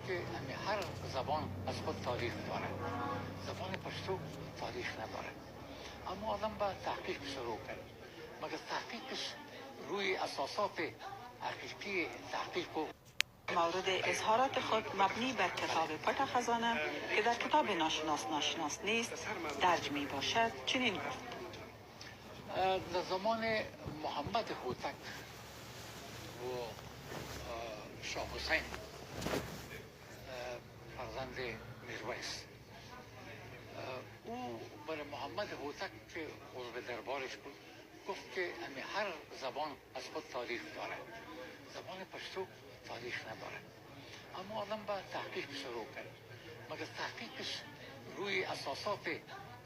که هر زبان از خود تاریخ داره. زبان پشتو تاریخ نداره، اما آدم با تحقیق شروع کرد. مگر تحقیقش روی اساسات حقیقی تحقیق و مورد اظهارات خود مبنی بر کتاب پت خزانه که در کتاب ناشناس نیست درج می باشد چنین گفت: در زمان محمد هوتک و شاه حسین فرزند میرویس، او برای محمد هوتک که عضو دربارش بود گفت که هر زبان از خود تاریخ داره. زبان پشتو تاریخ نداره، اما آدم با تحقیق شروع کرد. مگر تحقیقش روی اساسات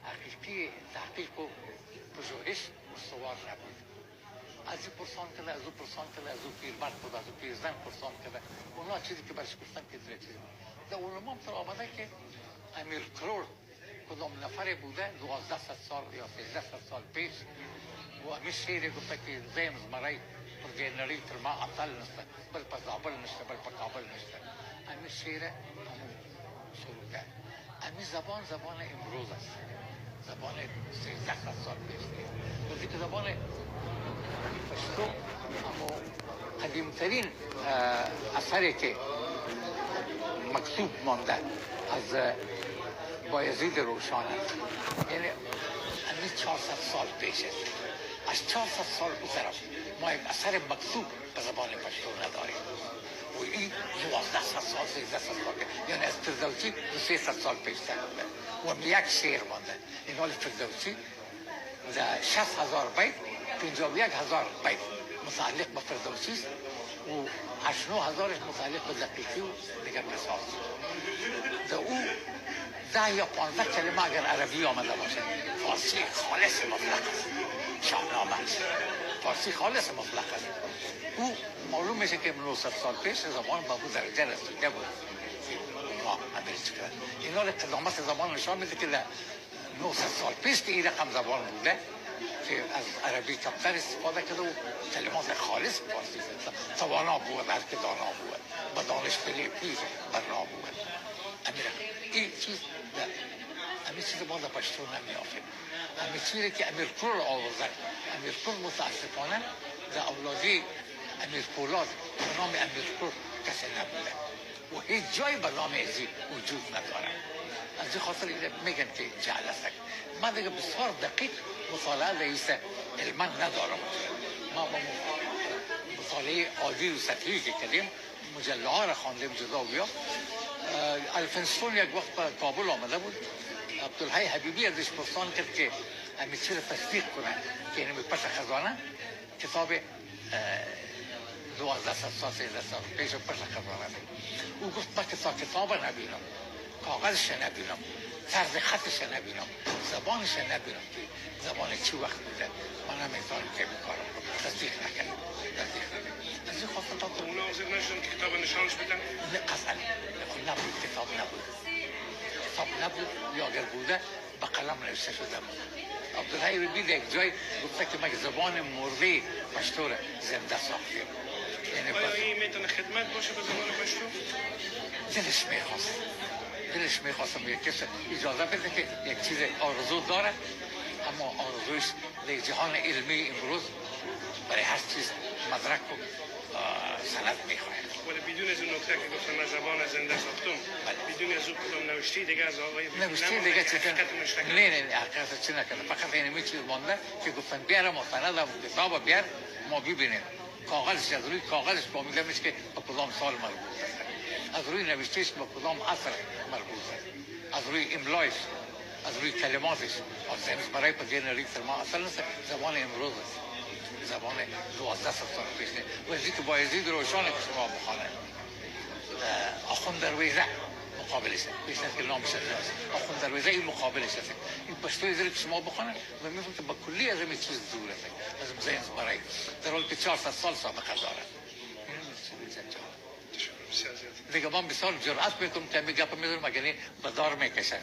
حقیقی تحقیق و پژوهش استوار نبود. از این پرسان کرده، از او پرسان کرده، از او پیرمرد بود، از او پیرزن پرسان کرده. اونا چیزی که برش گفتن که در چیزی در علما هم آمده که امیر کرور کدام نفر بوده 1200 سال یا 1300 سال پیش و همین شعر گفته که زیمز مرای پر جنری تر ما اطل نسته، بل په زابل نشته، بل په کابل نشته. همین شعر همون شروع کرد. همین زبان امروز است، زبان 1300 سال پیش نیست. ولی که زبان پشتو اما قدیمترین اثری که مکتوب مانده از بایزید روشن است، یعنی همین 400 سال پیش است. از 400 سال گذشته ما یک اثر مکتوب به زبان پشتو نداریم و این 1200 سال 1300 سال یعنی از فردوسی 300 سال پیشتر بوده و یک شعر مانده. این حال فردوسی در 60,000 بیت 51,000 بیت متعلق به فردوسی است و 89,000 متعلق به دقیقی و دیگر قصاص. در او 10 یا 15 کلمه اگر عربی آمده باشه فارسی خالص مطلق است، شاهنامه است، فارسی خالص مطلق است. او معلوم میشه که 900 سال پیش زبان به اون درجه رسیده بود. این حال قدامت زبان نشان میده که در 900 سال پیش که این رقم زبان بوده که از عربی کمتر استفاده کرده و کلمات خالص فارسی توانا بود، هر که دانا بود، با دانش پلی پیش برنا بود. این چیز همین چیز ما در پشتو نمیافیم. همین چیزی که امیر کرور آورده، امیر کرور متاسفانه در اولادی امیر پولاد به نام امیر کرور کسی نبوده و هیچ جای به نام ازی وجود نداره. از این خاطر میگن که جهل است. من دیگه بسیار دقیق مطالعه رئیس علما ندارم. ما با مطالعه عادی و سطحی که کردیم مجله ها را خواندیم جدا و بیا. الفنستون یک وقت به کابل آمده بود، عبدالحی حبیبی ازش پرسان کرد که همین چی را تصدیق کنه که اینمی پس خزانه کتاب 1200 سال 1300 سال پیش پس خزانه. او گفت من کتاب نبینم، کاغذش نبینم، طرز خطش نبینم، زبانش نبینم که زبان چی وقت بوده. من نمیتونم که بکارم تصدیق نکنم. از این خواستم تا اونا حاضر نشدن که کتاب نشانش بدن؟ نه قطعا نبود، کتاب نبود. کتاب نبود یا اگر بوده به قلم نوشته شده بود. عبدالحی حبیبی در یک جای گفته که من زبان مرده پشتو را زنده ساختیم. آیا این میتونه خدمت باشه به زبان پشتو؟ دلش میخواستم یک کسی اجازه بده که یک چیز آرزو داره، اما آرزویش در جهان علمی امروز برای هر چیز مدرک و سند میخواهد. ولی بدون از اون نکته که گفتم من زبان زنده ساختم، بدون از اون کدام نوشته دیگه از آقای نوشته دیگه چیزی نه حقیقت چی نکرده. فقط اینمی چیز مانده که گفتن بیاره مستند و کتاب بیار ما ببینیم. کاغذش از روی کاغذش با میده میشه که به کدام سال مربوط است، از روی نوشتهش به کدام عصر مربوط است، از روی املایش، از روی کلماتش. از برای پر جنری تر ما اصلا زبان امروز است، زبان 1200 سال پیش نیست. و از اینکه بایزید روشن که شما بخوانه آخوند درویزه مقابلش پیش نیست که نامش هست. آخوند درویزه این مقابلش هست. این پشتوی زیر که شما بخوانه و میفهمید که با کلی از این چیز دور است، از زینز برای در حالی که 400 سال سابقه داره. دیگه من بسیار جرأت میکنم که میگم میذارم مگه به دار میکشنم.